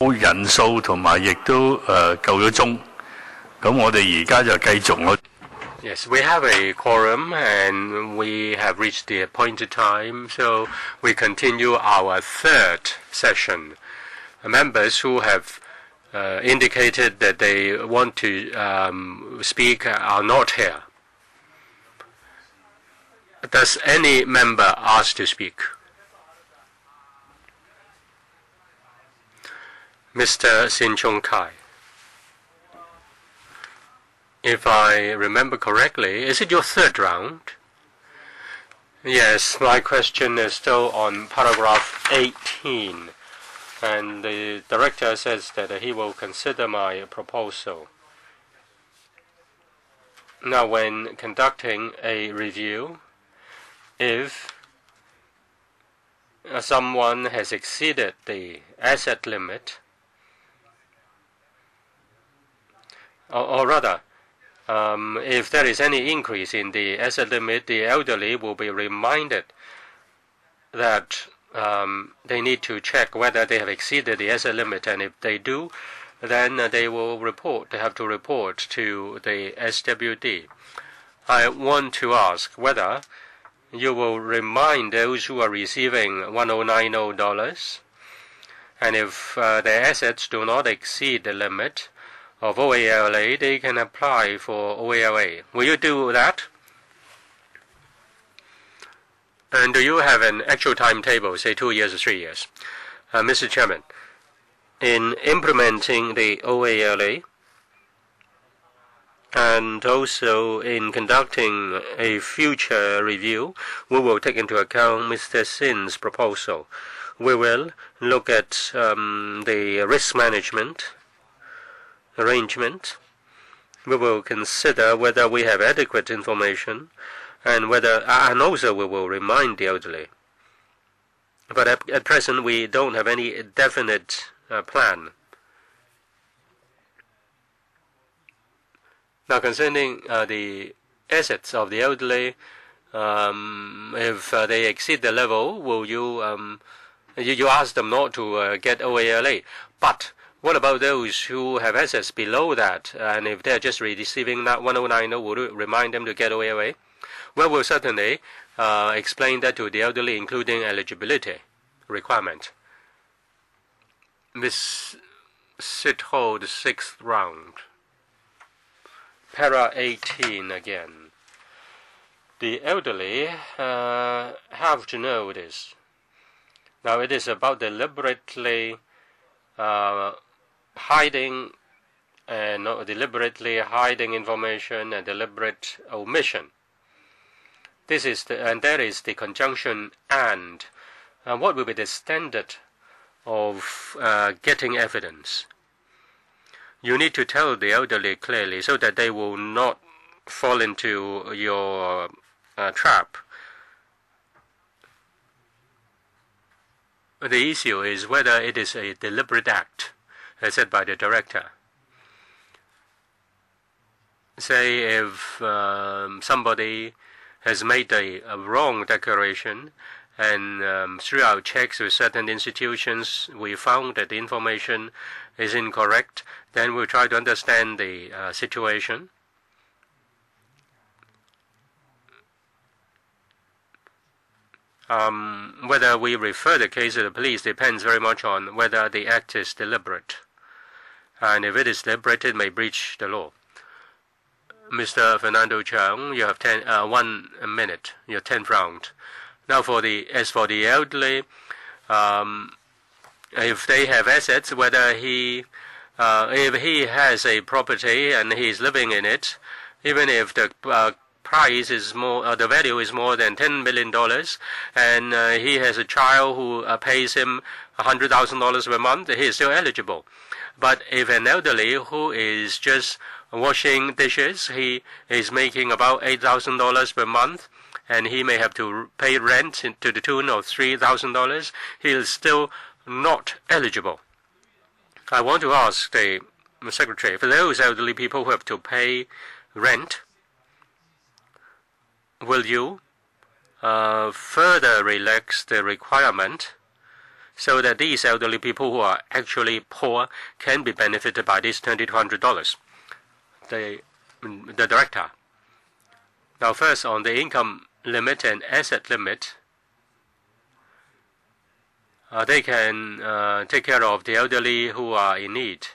人數同埋亦都夠咗鐘，咁我哋而家就繼續我。Yes, we have a quorum and we have reached the appointed time, so we continue our third session. Members who have indicated that they want to speak are not here. Does any member ask to speak? Mr. Sin Chung Kai. If I remember correctly, is it your third round? Yes, my question is still on paragraph 18. And the director says that he will consider my proposal. Now, when conducting a review, if someone has exceeded the asset limit, or rather, if there is any increase in the asset limit, the elderly will be reminded that they need to check whether they have exceeded the asset limit, and if they do, then they will report. They have to report to the SWD. I want to ask whether you will remind those who are receiving $1090, and if their assets do not exceed the limit of OALA, they can apply for OALA. Will you do that? And do you have an actual timetable, say 2 years or 3 years? Mr. Chairman, in implementing the OALA and also in conducting a future review, we will take into account Mr. Sin's proposal. We will look at the risk management arrangement. We will consider whether we have adequate information and also we will remind the elderly. But at present we don't have any definite plan. Now, concerning the assets of the elderly, if they exceed the level, will you you ask them not to get OALA? But what about those who have assets below that, and if they're just receiving that 1090, would you remind them to get OALA? Well, we'll certainly explain that to the elderly, including eligibility requirement. Ms. Sitho, the 6th round. Para 18 again. The elderly have to know this. Now, it is about deliberately hiding information and deliberate omission. This is and there is the conjunction and. What will be the standard of getting evidence? You need to tell the elderly clearly so that they will not fall into your trap. The issue is whether it is a deliberate act, as said by the director. Say if somebody has made a wrong declaration, and through our checks with certain institutions, we found that the information is incorrect, then we'll try to understand the situation. Whether we refer the case to the police depends very much on whether the act is deliberate. And if it is deliberate, it may breach the law. Mr. Fernando Chang, you have 1 minute, your 10th round. Now, as for the elderly, if they have assets, whether if he has a property and he is living in it, even if the price is more, the value is more than $10 million, and he has a child who pays him $100,000 per month, he is still eligible. But if an elderly who is just washing dishes, he is making about $8,000 per month, and he may have to pay rent to the tune of $3,000, he is still not eligible. I want to ask the Secretary, for those elderly people who have to pay rent, will you further relax the requirement so that these elderly people who are actually poor can be benefited by this $2,200. The director. Now first on the income limit and asset limit, they can take care of the elderly who are in need.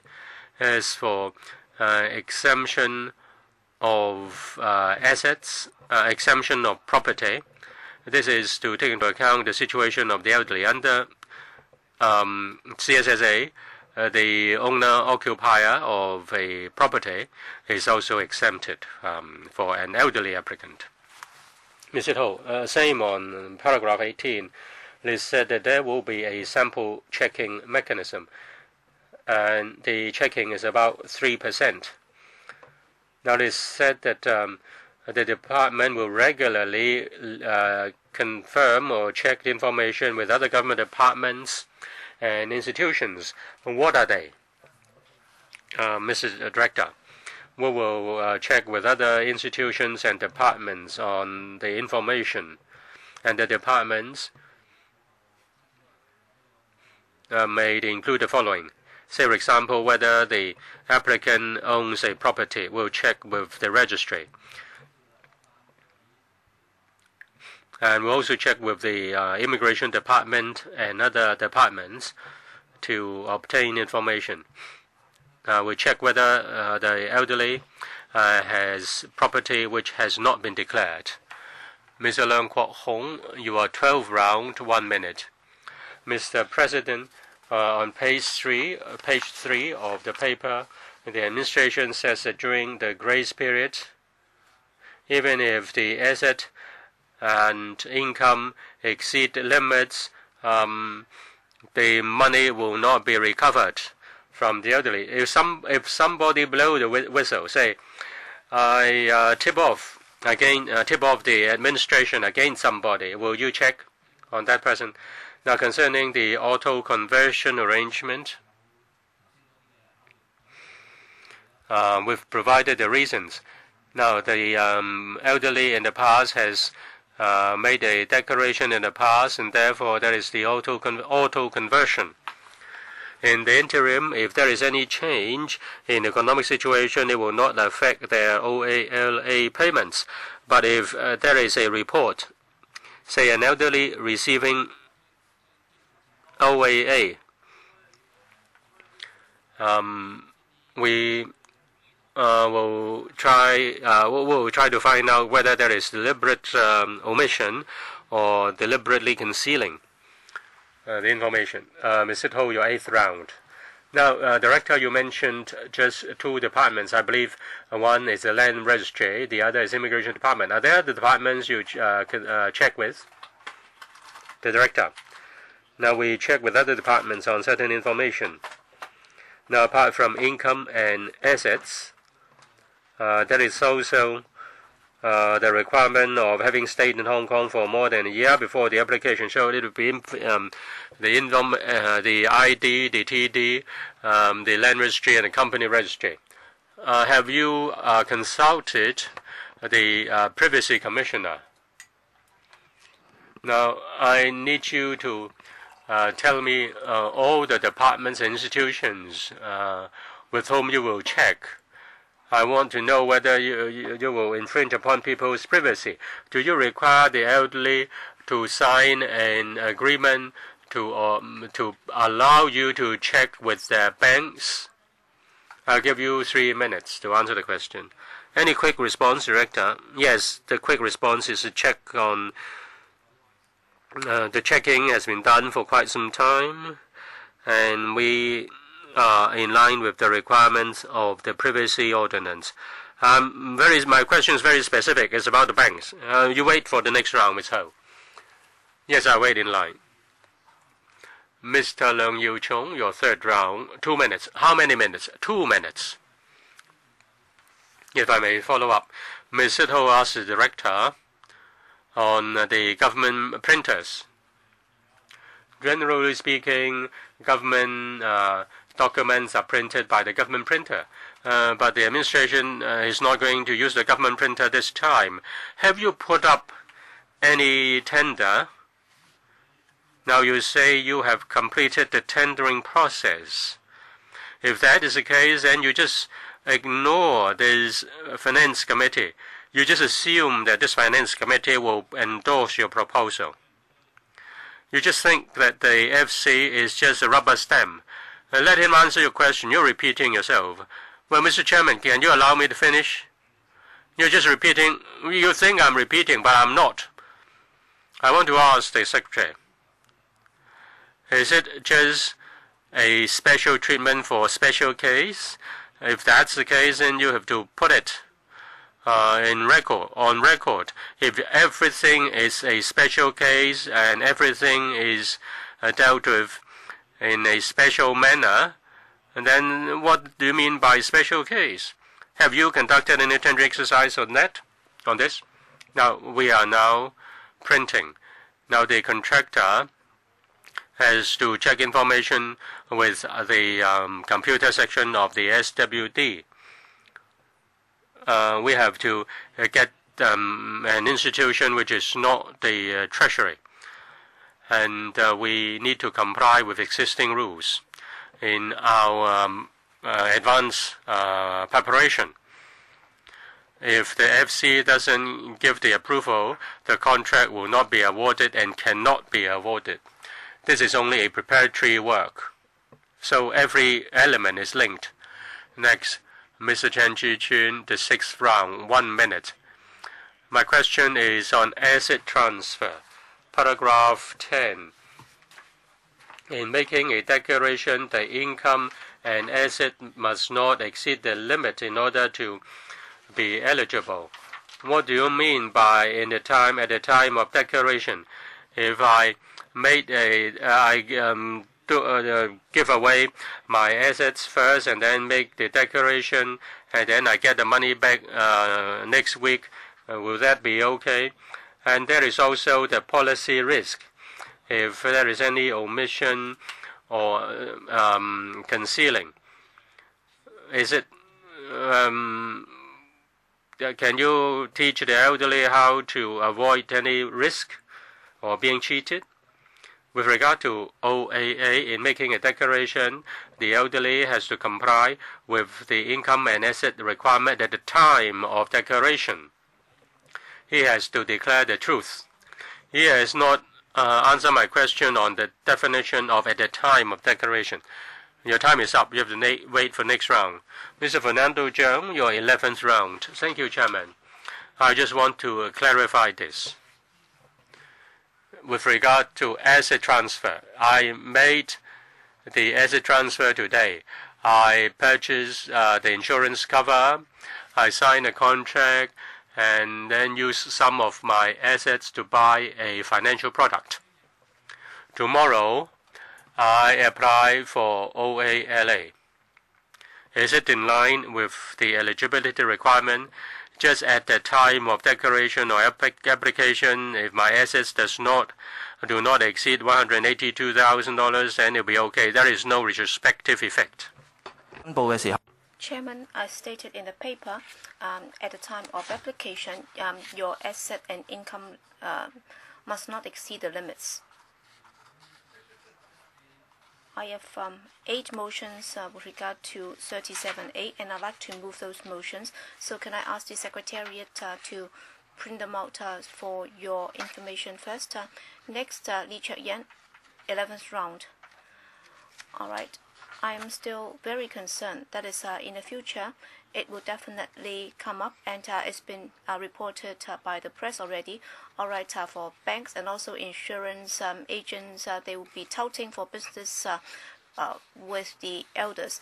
As for exemption of assets, exemption of property, this is to take into account the situation of the elderly. Under CSSA, the owner-occupier of a property is also exempted for an elderly applicant. Mr. Ho, same on paragraph 18. It said that there will be a sample checking mechanism, and the checking is about 3%. Now, it is said that the department will regularly confirm or check the information with other government departments and institutions. What are they? Mr. Director, we will check with other institutions and departments on the information, and the departments may include the following. Say, for example, whether the applicant owns a property. We'll check with the registry. And we'll also check with the immigration department and other departments to obtain information. We'll check whether the elderly has property which has not been declared. Mr. Leung Kwok Hong, you are 12 round, 1 minute. Mr. President, on page 3 of the paper, the administration says that during the grace period, even if the asset and income exceed limits, the money will not be recovered from the elderly. If somebody blow the whistle, say, I tip off the administration against somebody, will you check on that person? Now, concerning the auto conversion arrangement, we've provided the reasons. Now, the elderly in the past has made a declaration in the past, and therefore there is the auto conversion. In the interim, if there is any change in economic situation, it will not affect their OALA payments. But if there is a report, say an elderly receiving OAA, we will try to find out whether there is deliberate omission or deliberately concealing the information. Mr. Ho, your 8th round. Now, Director, you mentioned just 2 departments. I believe one is the Land Registry, the other is Immigration Department. Are there the departments you can check with? The Director. Now, we check with other departments on certain information. Now, apart from income and assets, there is also the requirement of having stayed in Hong Kong for more than a year before the application. So it will be the income, the ID, the TD, the land registry, and the company registry. Have you consulted the privacy commissioner? Now, I need you to tell me all the departments and institutions with whom you will check. I want to know whether you will infringe upon people's privacy. Do you require the elderly to sign an agreement to allow you to check with their banks? I'll give you 3 minutes to answer the question. Any quick response, Director? Yes, the quick response is to check on the checking has been done for quite some time, and we are in line with the requirements of the privacy ordinance. My question is very specific. It's about the banks. You wait for the next round, Ms. Ho. Yes, I wait in line. Mr. Leung Yiu Chung, your 3rd round, 2 minutes. How many minutes? 2 minutes. If I may follow up, Ms. Ho asked the Director on the government printers. Generally speaking, government documents are printed by the government printer, but the administration is not going to use the government printer this time. Have you put up any tender Now you say you have completed the tendering process. If that is the case, then you just ignore this finance committee. You just assume that this finance committee will endorse your proposal. You just think that the FC is just a rubber stamp. Let him answer your question. You're repeating yourself. Well, Mr. Chairman, can you allow me to finish? You're just repeating. You think I'm repeating, but I'm not. I want to ask the Secretary. Is it just a special treatment for a special case? If that's the case, then you have to put it on record. If everything is a special case and everything is dealt with in a special manner, and then what do you mean by special case? Have you conducted any tendering exercise on this? Now, we are now printing. Now, the contractor has to check information with the computer section of the SWD. We have to get an institution which is not the Treasury. And we need to comply with existing rules in our advance preparation. If the FC doesn't give the approval, the contract will not be awarded and cannot be awarded. This is only a preparatory work. So every element is linked. Next, Mr. Chen Chi-chun, the 6th round, 1 minute. My question is on asset transfer. Paragraph 10. In making a declaration, the income and asset must not exceed the limit in order to be eligible. What do you mean by at the time of declaration? If I give away my assets first and then make the declaration and then I get the money back next week, will that be okay? And there is also the policy risk. If there is any omission or concealing, is it? Can you teach the elderly how to avoid any risk or being cheated? With regard to OAA, in making a declaration, the elderly has to comply with the income and asset requirement at the time of declaration. He has to declare the truth. He has not answered my question on the definition of at the time of declaration. Your time is up. You have to wait for next round. Mr. Fernando Zhang, your 11th round. Thank you, Chairman. I just want to clarify this. With regard to asset transfer, I made the asset transfer today. I purchased the insurance cover. I signed a contract and then use some of my assets to buy a financial product. Tomorrow, I apply for OALA. Is it in line with the eligibility requirement? Just at the time of declaration or application, if my assets do not exceed $182,000, then it'll be okay. There is no retrospective effect. Chairman, I stated in the paper, at the time of application, your asset and income must not exceed the limits. I have 8 motions with regard to 37A, and I'd like to move those motions. So can I ask the Secretariat to print them out for your information first? Next, Lee Cheuk-yan, 11th round. All right. I am still very concerned. That is, in the future, it will definitely come up, and it's been reported by the press already. All right, for banks and also insurance agents, they will be touting for business with the elders.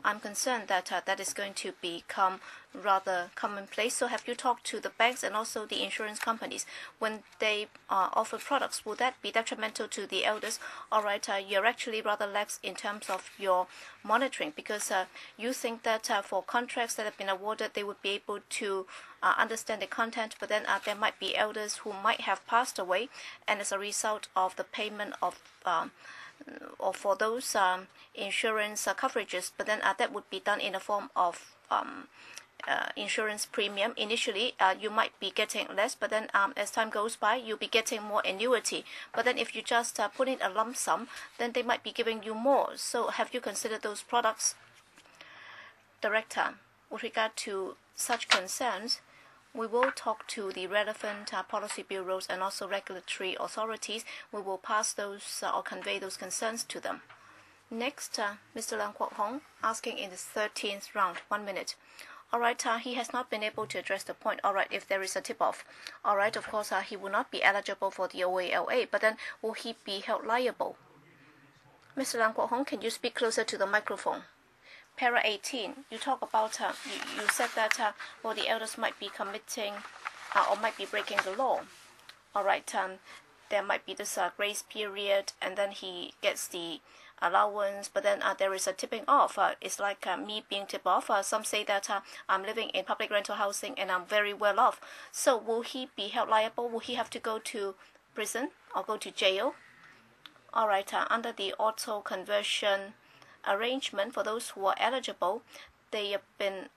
I'm concerned that that is going to become rather commonplace. So have you talked to the banks and also the insurance companies when they offer products? Will that be detrimental to the elders? All right, you're actually rather lax in terms of your monitoring, because you think that for contracts that have been awarded, they would be able to understand the content, but then there might be elders who might have passed away, and as a result of the payment of or for those insurance coverages, but then that would be done in the form of insurance premium. Initially, you might be getting less, but then as time goes by, you'll be getting more annuity. But then if you just put in a lump sum, then they might be giving you more. So have you considered those products? Director, with regard to such concerns, we will talk to the relevant policy bureaus and also regulatory authorities. We will pass those or convey those concerns to them. Next, Mr. Leung Kwok Hong asking in the 13th round. 1 minute. All right, he has not been able to address the point. All right, if there is a tip-off. All right, of course, he will not be eligible for the OALA, but then will he be held liable? Mr. Leung Kwok Hong, can you speak closer to the microphone? Para 18, you talk about, you said that well, the elders might be committing or might be breaking the law. All right, there might be this grace period, and then he gets the allowance, but then there is a tipping off. It's like me being tipped off. Some say that I'm living in public rental housing and I'm very well off. So will he be held liable? Will he have to go to prison or go to jail? All right, under the auto conversion arrangement, for those who are eligible, they have been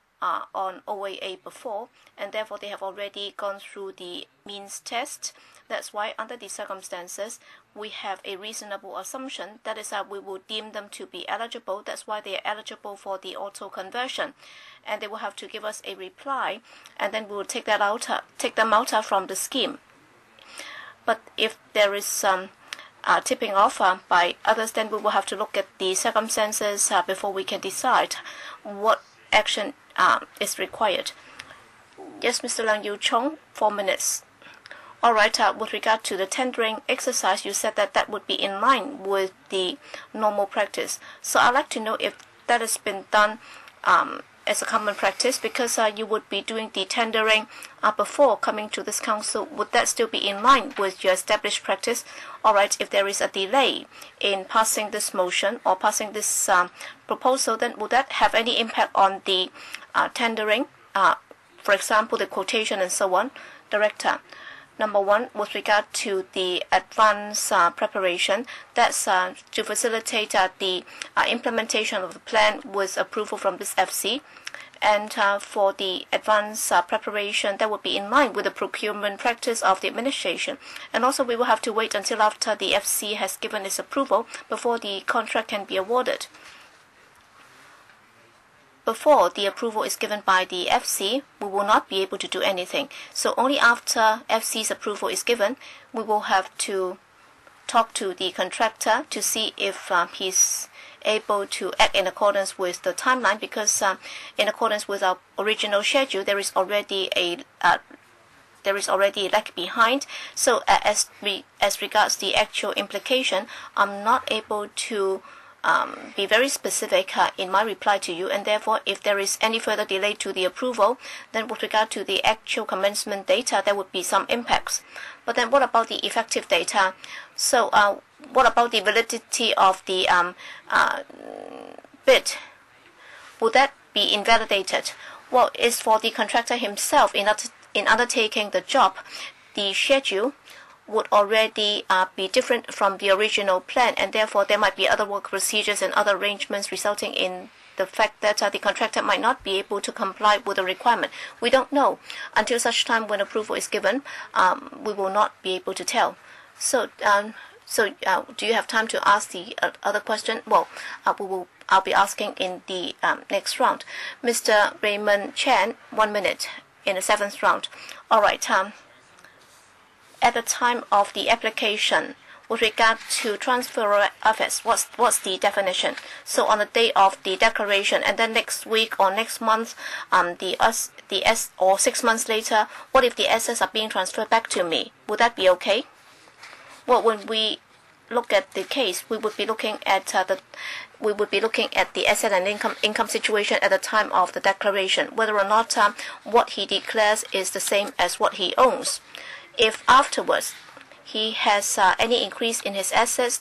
on OAA before, and therefore they have already gone through the means test. That's why under these circumstances, we have a reasonable assumption. That is we will deem them to be eligible. That's why they are eligible for the auto conversion. And they will have to give us a reply, and then we will take them out from the scheme. But if there is some tipping off by others, then we will have to look at the circumstances before we can decide what action is required. Yes, Mr. Leung Yu Chong, 4 minutes. All right, with regard to the tendering exercise, you said that that would be in line with the normal practice. So I'd like to know if that has been done as a common practice, because you would be doing the tendering before coming to this council. Would that still be in line with your established practice? All right, if there is a delay in passing this motion or passing this proposal, then would that have any impact on the tendering? For example, the quotation and so on. Director, number one, with regard to the advance preparation, that's to facilitate the implementation of the plan with approval from this FC. And for the advance preparation, that would be in line with the procurement practice of the administration. And also, we will have to wait until after the FC has given its approval before the contract can be awarded. Before the approval is given by the FC, we will not be able to do anything. So only after FC's approval is given, we will have to talk to the contractor to see if he's able to act in accordance with the timeline, because in accordance with our original schedule, there is already a lag behind. So as regards the actual implication, I'm not able to be very specific in my reply to you, and therefore if there is any further delay to the approval, then with regard to the actual commencement data, there would be some impacts. But then what about the effective data? So what about the validity of the bid? Would that be invalidated? Well, it's for the contractor himself in undertaking the job. The schedule would already be different from the original plan, and therefore there might be other work procedures and other arrangements resulting in the fact that the contractor might not be able to comply with the requirement. We don't know. Until such time when approval is given, we will not be able to tell. So, do you have time to ask the other question? Well, I'll be asking in the next round. Mr. Raymond Chan, 1 minute in the 7th round. All right. At the time of the application, with regard to transfer of assets, what's the definition? So on the day of the declaration, and then next week or next month, or 6 months later, what if the assets are being transferred back to me? Would that be okay? Well, when we look at the case, we would be looking at the asset and income situation at the time of the declaration, whether or not what he declares is the same as what he owns. If afterwards he has any increase in his assets,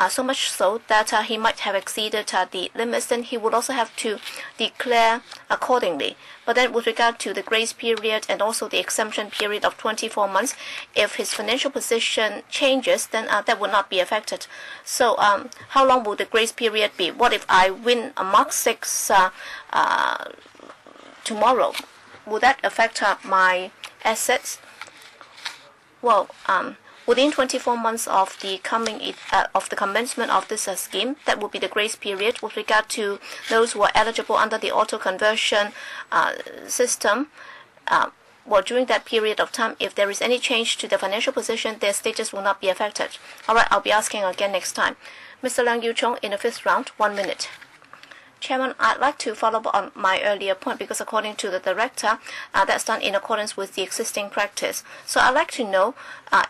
so much so that he might have exceeded the limits, then he would also have to declare accordingly. But then with regard to the grace period and also the exemption period of 24 months, if his financial position changes, then that will not be affected. So how long will the grace period be? What if I win a Mark 6 tomorrow, would that affect my assets? Well, within 24 months of the commencement of this scheme, that would be the grace period with regard to those who are eligible under the auto conversion system. Well, during that period of time, if there is any change to the financial position, their status will not be affected. All right, I'll be asking again next time. Mr. Leung Yiu Chung in the 5th round, 1 minute. Chairman, I'd like to follow up on my earlier point because according to the director, that's done in accordance with the existing practice. So I'd like to know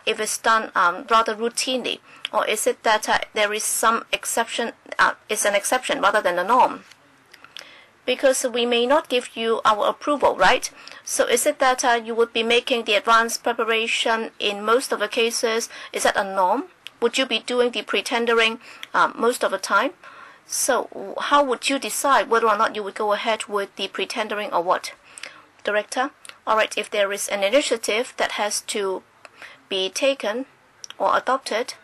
if it's done rather routinely, or is it that there is some exception, it's an exception rather than the norm? Because we may not give you our approval, right? So is it that you would be making the advanced preparation in most of the cases? Is that a norm? Would you be doing the pre-tendering most of the time? So how would you decide whether or not you would go ahead with the pre-tendering or what? Director? All right, if there is an initiative that has to be taken or adopted,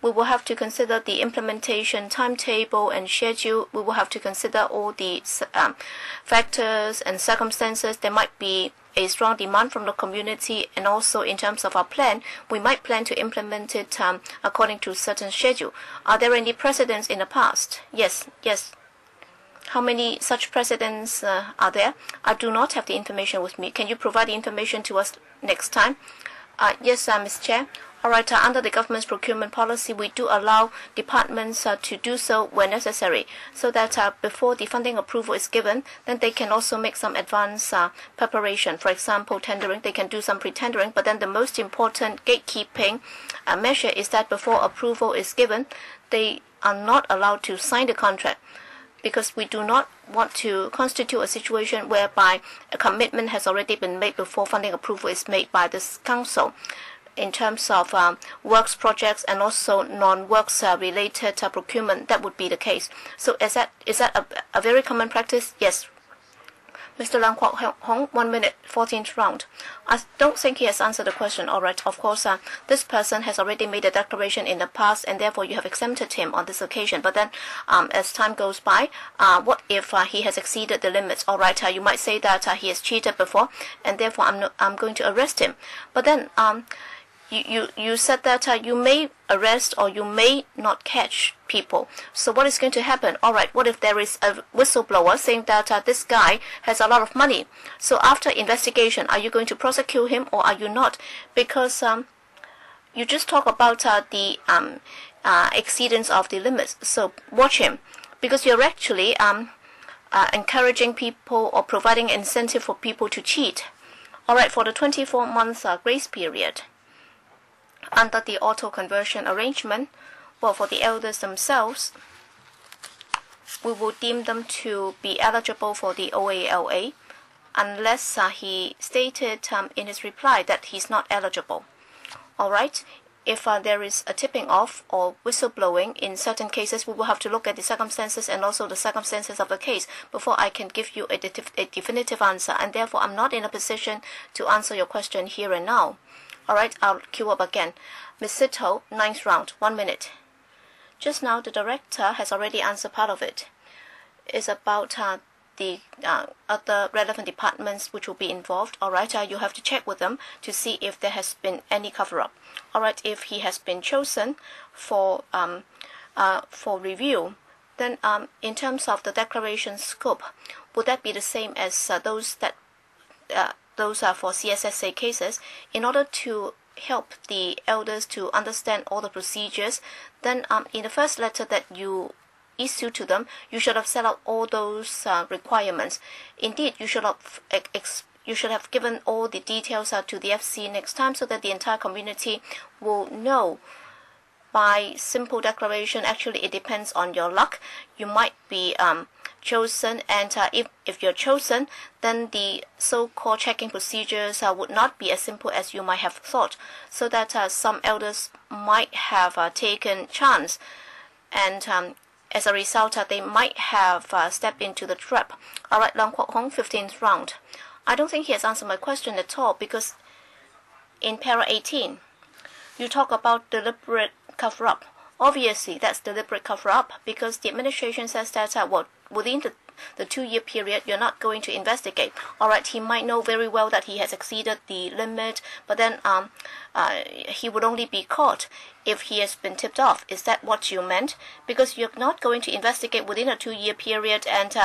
we will have to consider the implementation timetable and schedule. We will have to consider all the factors and circumstances. There might be a strong demand from the community, and also in terms of our plan, we might plan to implement it according to certain schedule. Are there any precedents in the past? Yes. How many such precedents are there? I do not have the information with me. Can you provide the information to us next time? Yes, Ms. Chair. All right, under the government's procurement policy, we do allow departments to do so when necessary, so that before the funding approval is given, then they can also make some advance preparation. For example, tendering, they can do some pre-tendering, but then the most important gatekeeping measure is that before approval is given, they are not allowed to sign the contract, because we do not want to constitute a situation whereby a commitment has already been made before funding approval is made by this council. In terms of works projects and also non-works related procurement, that would be the case. So is that a very common practice? Yes. Mr. Lam Kwok Hong, 1 minute, 14th round. I don't think he has answered the question. All right, of course, this person has already made a declaration in the past, and therefore you have exempted him on this occasion. But then, as time goes by, what if he has exceeded the limits? All right, you might say that he has cheated before, and therefore I'm going to arrest him. But then, you said that you may arrest or you may not catch people. So what is going to happen? All right, what if there is a whistleblower saying that this guy has a lot of money? So after investigation, are you going to prosecute him or are you not? Because you just talk about the exceedance of the limits. So watch him, because you're actually encouraging people or providing incentive for people to cheat. All right, for the 24 months grace period, under the auto conversion arrangement, well, for the elders themselves, we will deem them to be eligible for the OALA unless he stated in his reply that he's not eligible. All right, if there is a tipping off or whistleblowing in certain cases, we will have to look at the circumstances and also the circumstances of the case before I can give you a definitive answer, and therefore I'm not in a position to answer your question here and now. All right, I'll queue up again. Ms. Sito, 9th round, 1 minute. Just now, the director has already answered part of it. It's about the other relevant departments which will be involved. All right, you have to check with them to see if there has been any cover-up. All right, if he has been chosen for review, then in terms of the declaration scope, would that be the same as those are for CSSA cases? In order to help the elders to understand all the procedures, then in the first letter that you issue to them, you should have set out all those requirements. Indeed, you should have given all the details to the FC next time, so that the entire community will know. By simple declaration, actually it depends on your luck. You might be chosen, and if you're chosen, then the so-called checking procedures would not be as simple as you might have thought, so that some elders might have taken chance, and as a result, they might have stepped into the trap. All right, Leung Kwok Hong, 15th round. I don't think he has answered my question at all, because in para 18, you talk about deliberate cover-up. Obviously, that's deliberate cover-up, because the administration says that within the the 2-year period, you're not going to investigate. All right, he might know very well that he has exceeded the limit, but then he would only be caught if he has been tipped off. Is that what you meant? Because you're not going to investigate within a 2-year period, and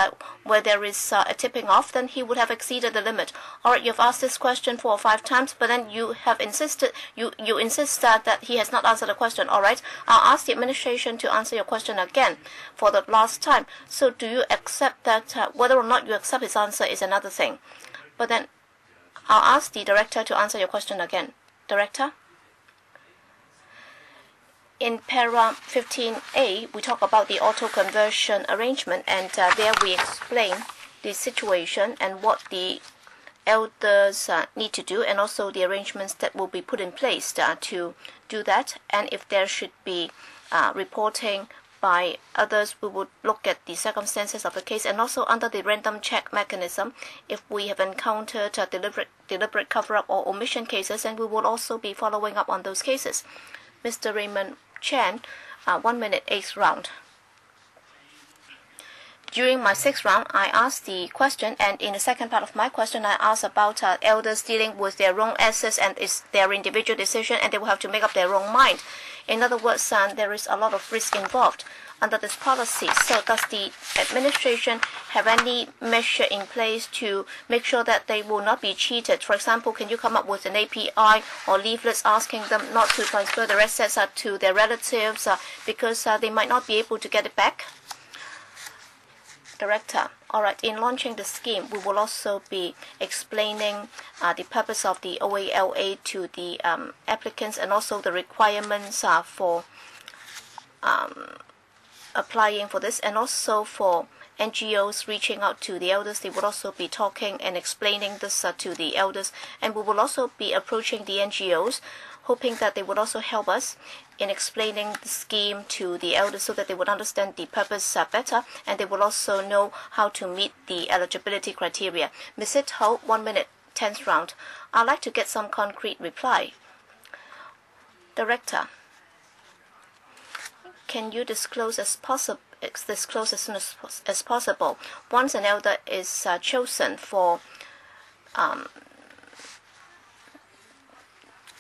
where there is a tipping off, then he would have exceeded the limit. All right, you've asked this question 4 or 5 times, but then you have insisted, you insist that he has not answered the question. All right, I'll ask the administration to answer your question again for the last time. So do you accept that? Whether or not you accept his answer is another thing. But then I'll ask the director to answer your question again. Director? In para 15A, we talk about the auto-conversion arrangement, and there we explain the situation and what the elders need to do, and also the arrangements that will be put in place to do that. And if there should be reporting by others, we would look at the circumstances of the case, and also under the random check mechanism, if we have encountered deliberate cover-up or omission cases, and we will also be following up on those cases. Mr. Raymond Chan, 1 minute, 8th round. During my 6th round, I asked the question, and in the second part of my question, I asked about elders dealing with their own assets, and it's their individual decision, and they will have to make up their own mind. In other words, there is a lot of risk involved under this policy. So does the administration have any measure in place to make sure that they will not be cheated? For example, can you come up with an API or leaflets asking them not to transfer their assets to their relatives because they might not be able to get it back? Director, all right, in launching the scheme, we will also be explaining the purpose of the OALA to the applicants, and also the requirements for applying for this, and also for NGOs reaching out to the elders. They will also be talking and explaining this to the elders, and we will also be approaching the NGOs, hoping that they would also help us in explaining the scheme to the elders so that they would understand the purpose better, and they will also know how to meet the eligibility criteria. Ms. Ho, 1 minute, 10th round. I'd like to get some concrete reply. Director, can you disclose as soon as possible once an elder is chosen for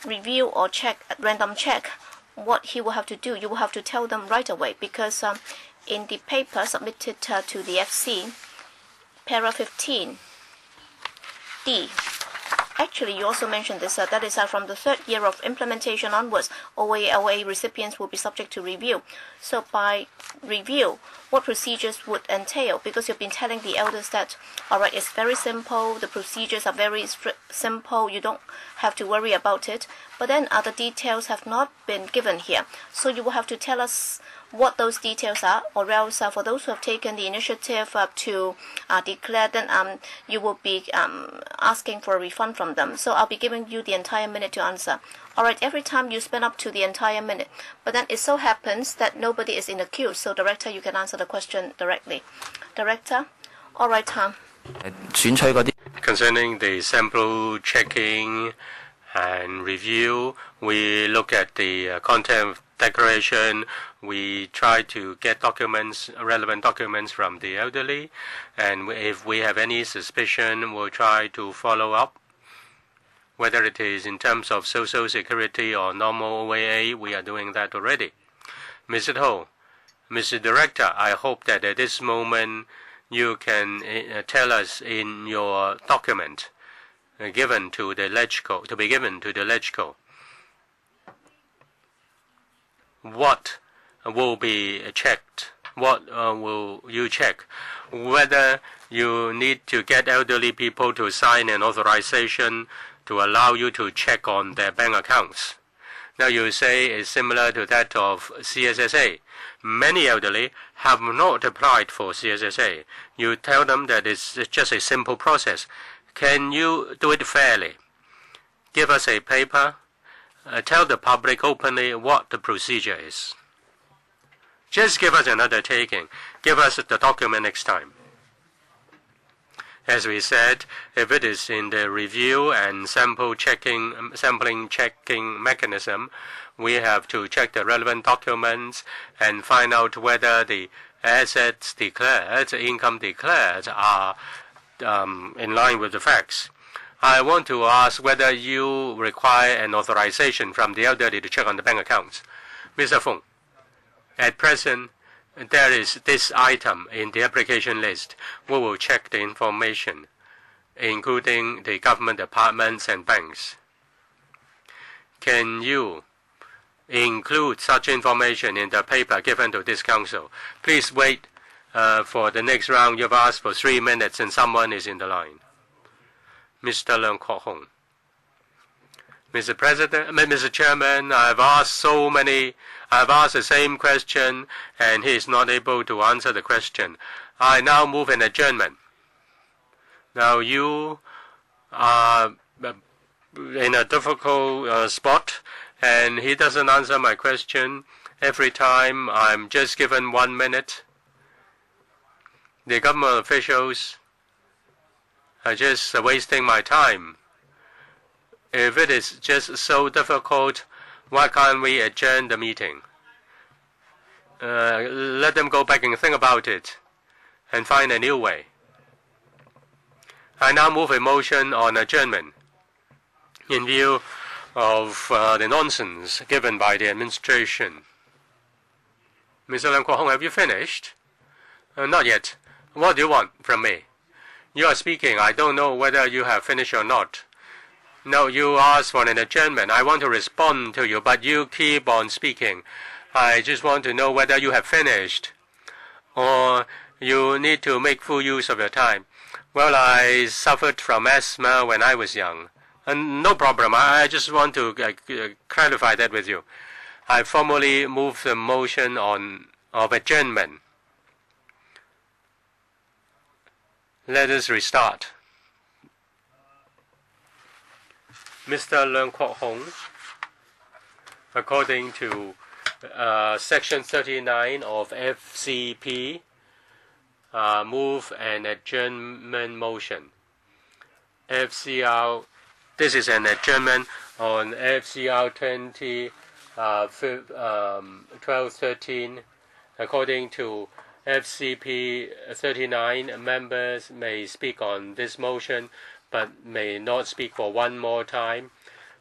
review or random check, what he will have to do? You will have to tell them right away, because in the paper submitted to the FC, para 15D, actually you also mentioned this, that is from the 3rd year of implementation onwards, OALA recipients will be subject to review. So by review, what procedures would entail? Because you've been telling the elders that, all right, it's very simple, the procedures are very simple, you don't have to worry about it. But then other details have not been given here. So you will have to tell us what those details are, or else for those who have taken the initiative to declare, then you will be asking for a refund from them. So I'll be giving you the entire minute to answer. All right, every time you spend up to the entire minute. But then it so happens that nobody is in the queue. So, Director, you can answer the question directly. Director? All right, Concerning the sample checking and review, we look at the content of declaration. We try to get documents, relevant documents from the elderly, and if we have any suspicion, we'll try to follow up. Whether it is in terms of social security or normal OAA, we are doing that already. Mr. Ho, Mr. Director, I hope that at this moment you can tell us in your document given to the LegCo, to be given to the LegCo, what will be checked, what will you check, whether you need to get elderly people to sign an authorization to allow you to check on their bank accounts. Now you say it's similar to that of CSSA. Many elderly have not applied for CSSA. You tell them that it's just a simple process. Can you do it fairly? Give us a paper. Tell the public openly what the procedure is. Just give us another taking. Give us the document next time. As we said, if it is in the review and sampling checking mechanism, we have to check the relevant documents and find out whether the assets declared, income declared are in line with the facts. I want to ask whether you require an authorization from the elderly to check on the bank accounts. Mr. Fung, at present, there is this item in the application list. We will check the information, including the government departments and banks. Can you include such information in the paper given to this council? Please wait for the next round. You've asked for 3 minutes and someone is in the line. Mr. Leung Kwok Hong. Mr. Chairman, I've asked the same question and he is not able to answer the question. I now move an adjournment. Now you are in a difficult spot and he doesn't answer my question. Every time I'm just given 1 minute. The government officials are just wasting my time. If it is just so difficult, why can't we adjourn the meeting? Let them go back and think about it and find a new way. I now move a motion on adjournment in view of the nonsense given by the administration. Mr. Leung Kwok Hong, have you finished? Not yet. What do you want from me? You are speaking. I don't know whether you have finished or not. No, you asked for an adjournment. I want to respond to you, but you keep on speaking. I just want to know whether you have finished or you need to make full use of your time. Well, I suffered from asthma when I was young. No problem. I just want to clarify that with you. I formally move the motion of adjournment. Let us restart. Mr. Leung Kwok Hong, according to Section 39 of FCP, move an adjournment motion. FCR, this is an adjournment on FCR 1213. According to FCP 39, members may speak on this motion but may not speak for one more time,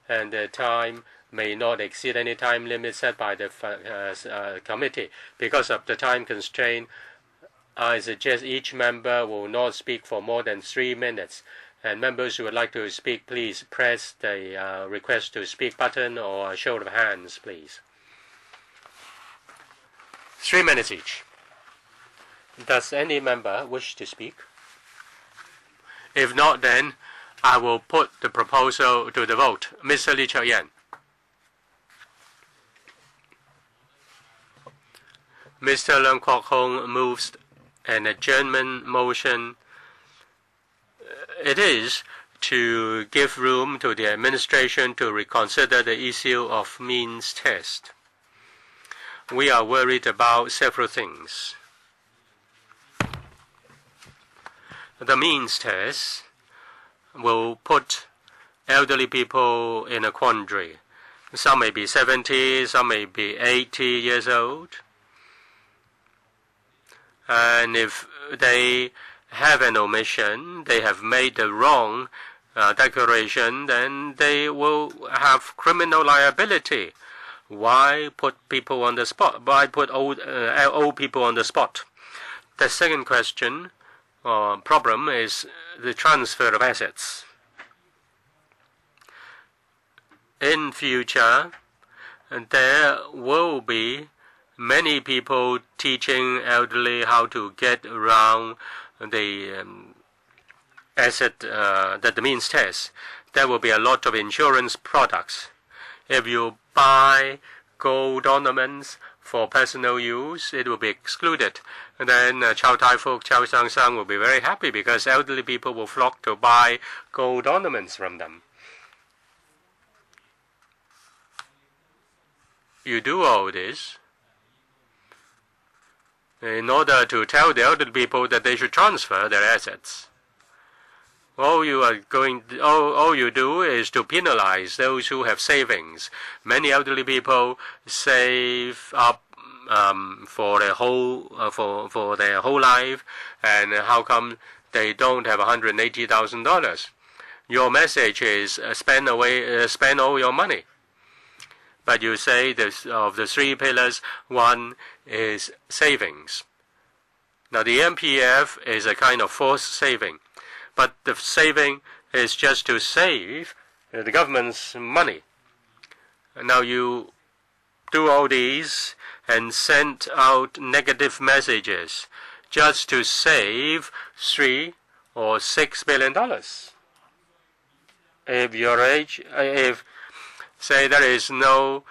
and the time may not exceed any time limit set by the committee. Because of the time constraint, I suggest each member will not speak for more than 3 minutes. And members who would like to speak, please press the request to speak button or a show of hands, please. 3 minutes each. Does any member wish to speak? If not, then I will put the proposal to the vote. Mr. Lee Chao-yan. Mr. Leung Kwok Hong moves an adjournment motion. It is to give room to the administration to reconsider the issue of means test. We are worried about several things. The means test will put elderly people in a quandary. Some may be 70, some may be 80 years old. And if they have an omission, they have made the wrong declaration, then they will have criminal liability. Why put people on the spot? Why put old people on the spot? The second question problem is the transfer of assets. In future, there will be many people teaching elderly how to get around the asset that the means test. There will be a lot of insurance products. If you buy gold ornaments for personal use, it will be excluded. And then Chow Tai Fook, Chow Sang Sang will be very happy because elderly people will flock to buy gold ornaments from them. You do all this in order to tell the elderly people that they should transfer their assets. All you do is to penalize those who have savings. Many elderly people save up for their whole life, and how come they don't have $180,000? Your message is spend all your money. But you say this, of the three pillars, one is savings. Now the MPF is a kind of forced saving, but the saving is just to save the government's money. Now you do all these and send out negative messages just to save $3 or $6 billion. If say there is no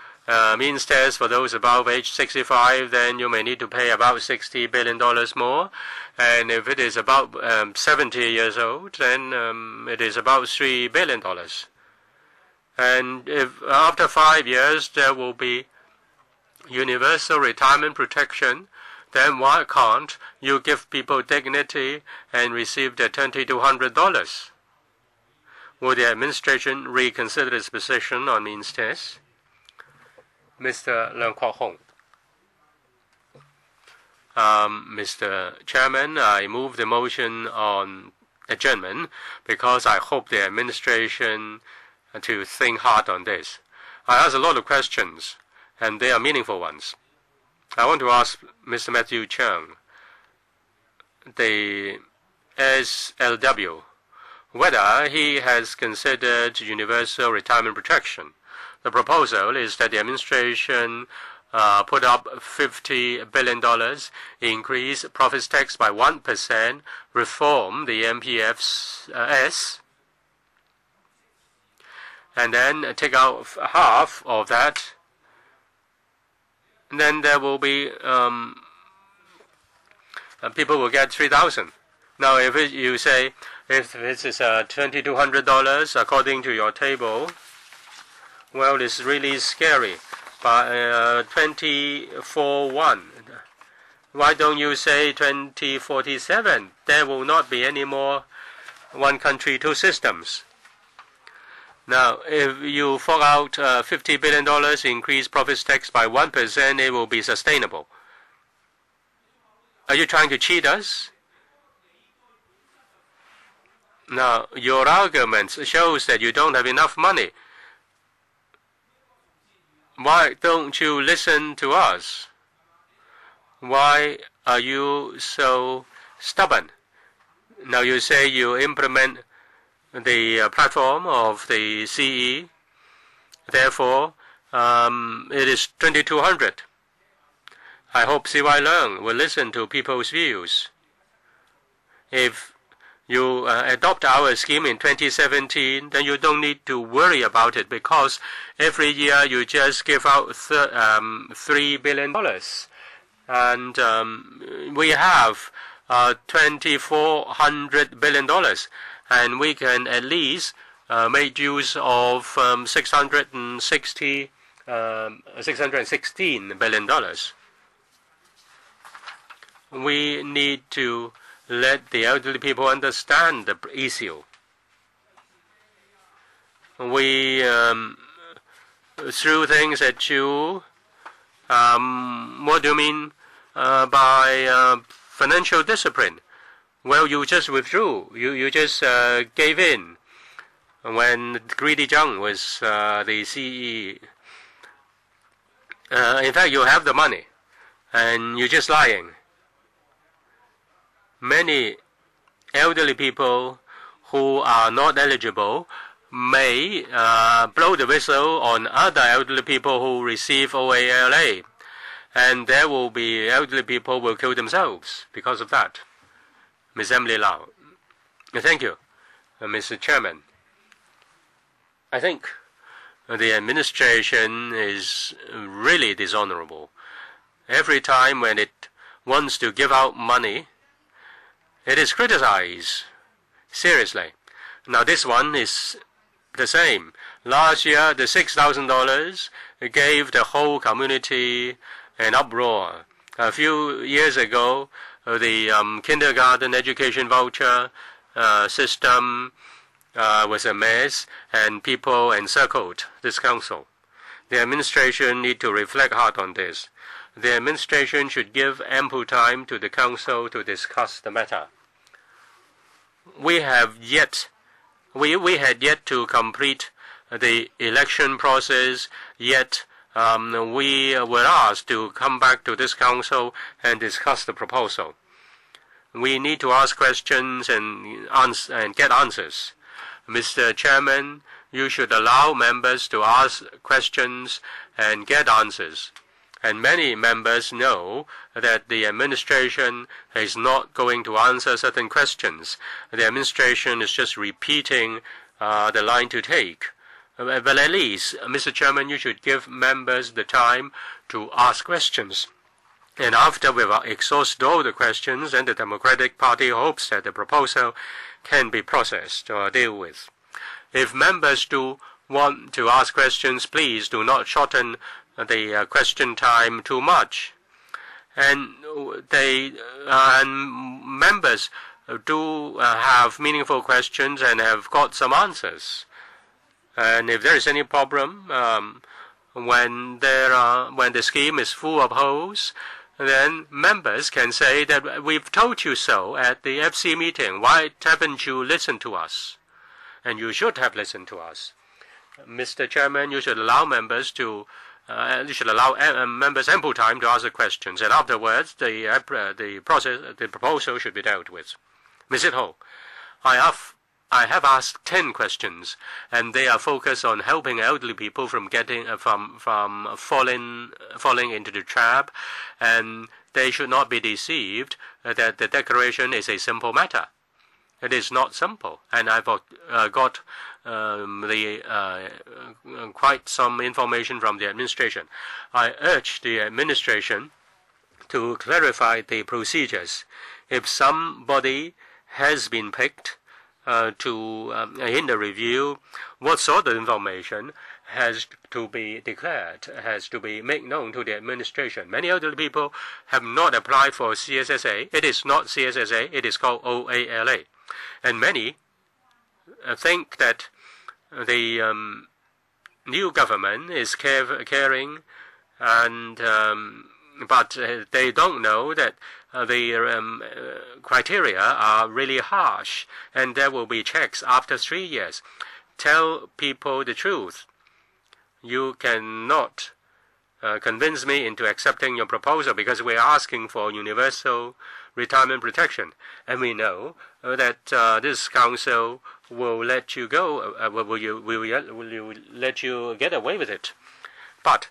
means test for those above age 65, then you may need to pay about $60 billion more. And if it is about 70 years old, then it is about $3 billion. And if after 5 years there will be universal retirement protection, then why can't you give people dignity and receive their $2,200? Will the administration reconsider its position on means test? Mr. Leung Kwok Hong. Mr. Chairman, I move the motion on adjournment because I hope the administration to think hard on this. I asked a lot of questions, and they are meaningful ones. I want to ask Mr. Matthew Cheung, the SLW, whether he has considered universal retirement protection. The proposal is that the administration put up $50 billion, increase profits tax by 1%, reform the MPFS, and then take out half of that. And then there will be people will get $3,000. Now, if you say if this is $2,200 according to your table, well, it's really scary. But 2041. Why don't you say 2047? There will not be any more one country, two systems. Now, if you fork out $50 billion, increase profits tax by 1%, it will be sustainable. Are you trying to cheat us? Now, your argument shows that you don't have enough money. Why don't you listen to us? Why are you so stubborn? Now you say you implement the platform of the CE. Therefore, it is 2200. I hope CY Leung will listen to people's views. If you adopt our scheme in 2017, then you don't need to worry about it because every year you just give out $3 billion. And we have $2,400 billion. And we can at least make use of $616 billion. We need to let the elderly people understand the issue. We threw things at you. What do you mean by financial discipline? Well, you just withdrew. You just gave in when Greedy Zhang was the CE. In fact, you have the money, and you're just lying. Many elderly people who are not eligible may blow the whistle on other elderly people who receive OALA, and there will be elderly people who will kill themselves because of that. Ms. Emily Lau. Thank you, Mr. Chairman. I think the administration is really dishonorable. Every time when it wants to give out money, it is criticized seriously. Now this one is the same. Last year, the $6,000 gave the whole community an uproar. A few years ago, the kindergarten education voucher system was a mess, and people encircled this council. The administration need to reflect hard on this. the administration should give ample time to the Council to discuss the matter. We had yet to complete the election process, yet we were asked to come back to this Council and discuss the proposal. We need to ask questions and get answers. Mr. Chairman, you should allow members to ask questions and get answers. And many members know that the administration is not going to answer certain questions. The administration is just repeating the line to take. But at least, Mr. Chairman, you should give members the time to ask questions. And after we've exhausted all the questions, then the Democratic Party hopes that the proposal can be processed or dealt with. If members do want to ask questions, please do not shorten the question time too much. And members do have meaningful questions and have got some answers. And if there is any problem, when the scheme is full of holes, then members can say that we've told you so at the FC meeting. Why haven't you listened to us? And you should have listened to us. Mr. Chairman, you should allow members members ample time to ask the questions, and afterwards the proposal should be dealt with. Mrs. Ho, I have asked 10 questions, and they are focused on helping elderly people from getting from falling into the trap, and they should not be deceived that the declaration is a simple matter. It is not simple, and I've got quite some information from the administration. I urge the administration to clarify the procedures. If somebody has been picked in the review, what sort of information has to be declared, has to be made known to the administration. Many elderly people have not applied for CSSA. It is not CSSA, it is called OALA. And many think that the new government is caring, and but they don't know that the criteria are really harsh, and there will be checks after 3 years. Tell people the truth. You cannot convince me into accepting your proposal because we are asking for universal retirement protection, and we know that this council will let you go. Will you let you get away with it? But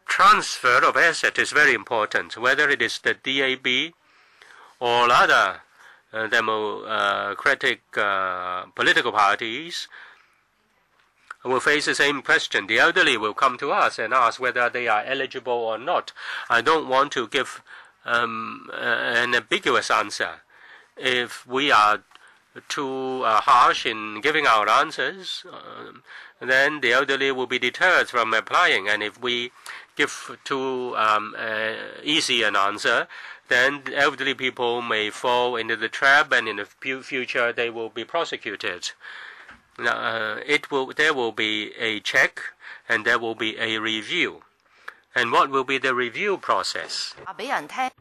transfer of asset is very important, whether it is the DAB or other democratic political parties will face the same question. The elderly will come to us and ask whether they are eligible or not. I don't want to give an ambiguous answer. If we are too harsh in giving our answers, then the elderly will be deterred from applying. And if we give too easy an answer, then elderly people may fall into the trap, and in the future they will be prosecuted. There will be a check, and there will be a review. And what will be the review process?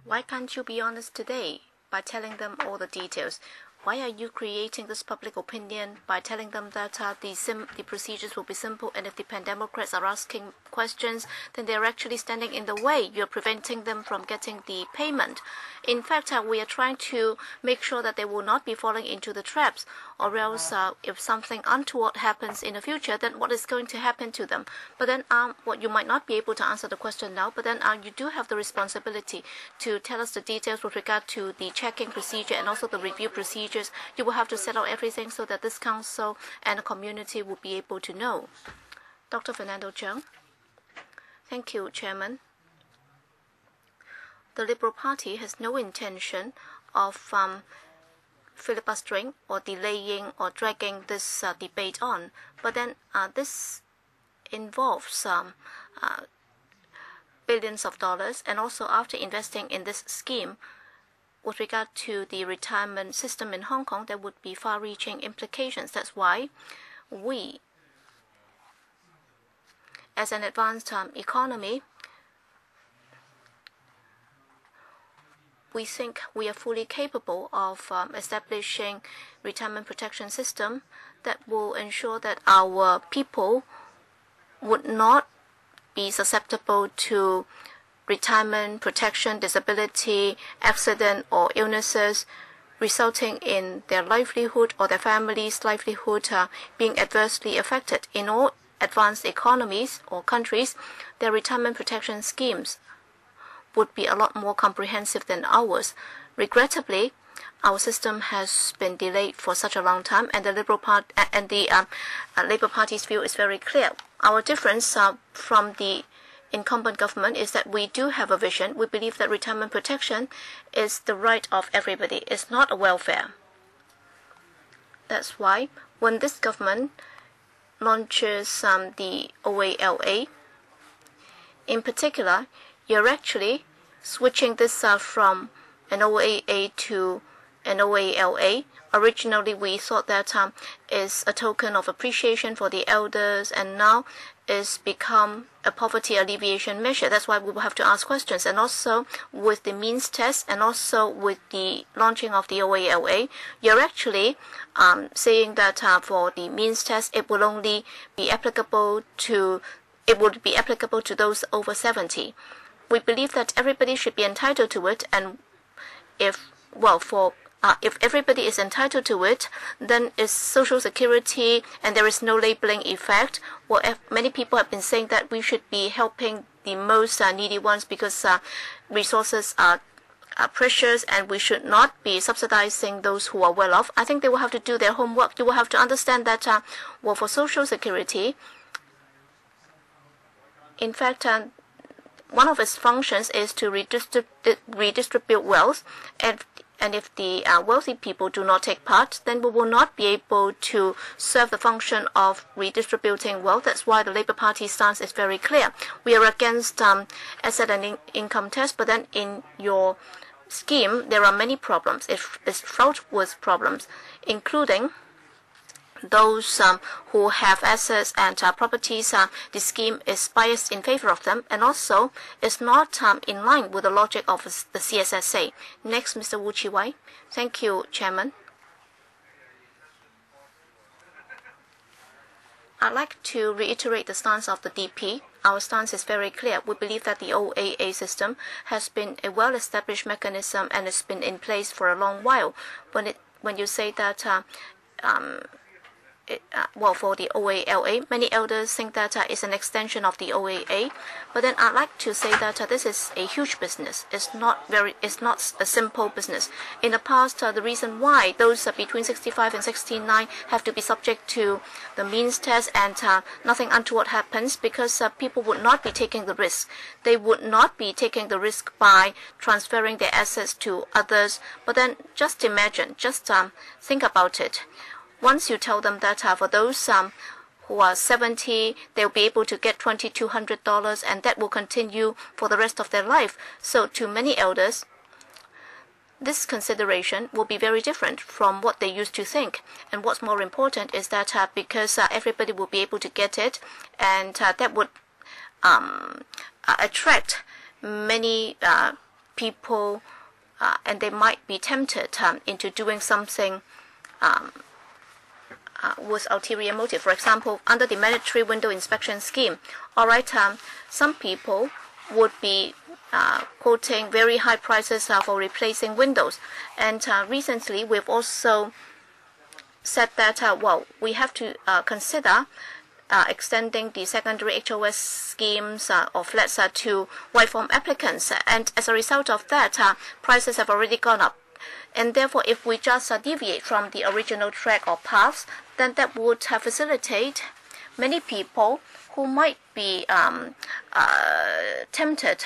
Why can't you be honest today by telling them all the details? Why are you creating this public opinion by telling them that the procedures will be simple, and if the Pan-Democrats are asking questions, then they're actually standing in the way. You're preventing them from getting the payment. In fact, we are trying to make sure that they will not be falling into the traps, or else if something untoward happens in the future, then what is going to happen to them? But then what you might not be able to answer the question now, but then you do have the responsibility to tell us the details with regard to the checking procedure and also the review procedures. You will have to set out everything so that this council and the community will be able to know. Dr. Fernando Cheung. Thank you, Chairman. The Liberal Party has no intention of filibustering or delaying or dragging this debate on. But then this involves billions of dollars, and also after investing in this scheme, with regard to the retirement system in Hong Kong, there would be far-reaching implications. That's why we, as an advanced economy, we think we are fully capable of establishing retirement protection system that will ensure that our people would not be susceptible to retirement protection, disability, accident, or illnesses, resulting in their livelihood or their family's livelihood being adversely affected. In all advanced economies or countries, their retirement protection schemes would be a lot more comprehensive than ours. Regrettably, our system has been delayed for such a long time, and the Labour Party's view is very clear. Our difference from the incumbent government is that we do have a vision. We believe that retirement protection is the right of everybody. It's not a welfare. That's why when this government launches the OALA, in particular, you're actually switching this from an OAA to an OALA. Originally, we thought that is a token of appreciation for the elders, and now it's become a poverty alleviation measure. That's why we will have to ask questions. And also with the means test, and also with the launching of the OALA, you're actually saying that for the means test, it will only be applicable to those over 70. We believe that everybody should be entitled to it, and if everybody is entitled to it, then it's Social Security and there is no labeling effect. Well, many people have been saying that we should be helping the most needy ones because resources are precious, and we should not be subsidizing those who are well off. I think they will have to do their homework. You will have to understand that, for Social Security, in fact, one of its functions is to redistribute wealth, and if the wealthy people do not take part, then we will not be able to serve the function of redistributing wealth. That's why the Labour Party stance is very clear. We are against asset and income tax, but then in your scheme, there are many problems. It's fraught with problems, including those who have assets and properties. The scheme is biased in favor of them, and also is not in line with the logic of the CSSA. Next, Mr. Wu Chi-wai. Thank you, Chairman. I'd like to reiterate the stance of the DP. Our stance is very clear. We believe that the OAA system has been a well-established mechanism and has been in place for a long while. When you say that for the OALA, many elders think that it's an extension of the OAA. But then I'd like to say that this is a huge business. It's not a simple business. In the past, the reason why those between 65 and 69 have to be subject to the means test and nothing untoward happens, because people would not be taking the risk. They would not be taking the risk by transferring their assets to others. But then just imagine, think about it. Once you tell them that for those who are 70, they'll be able to get $2,200, and that will continue for the rest of their life. So to many elders, this consideration will be very different from what they used to think. And what's more important is that because everybody will be able to get it, and that would attract many people, and they might be tempted into doing something with ulterior motive. For example, under the mandatory window inspection scheme, some people would be quoting very high prices for replacing windows. And recently, we've also said that we have to consider extending the secondary HOS schemes or flats to white form applicants. And as a result of that, prices have already gone up. And therefore, if we just deviate from the original track or paths, then that would facilitate many people who might be tempted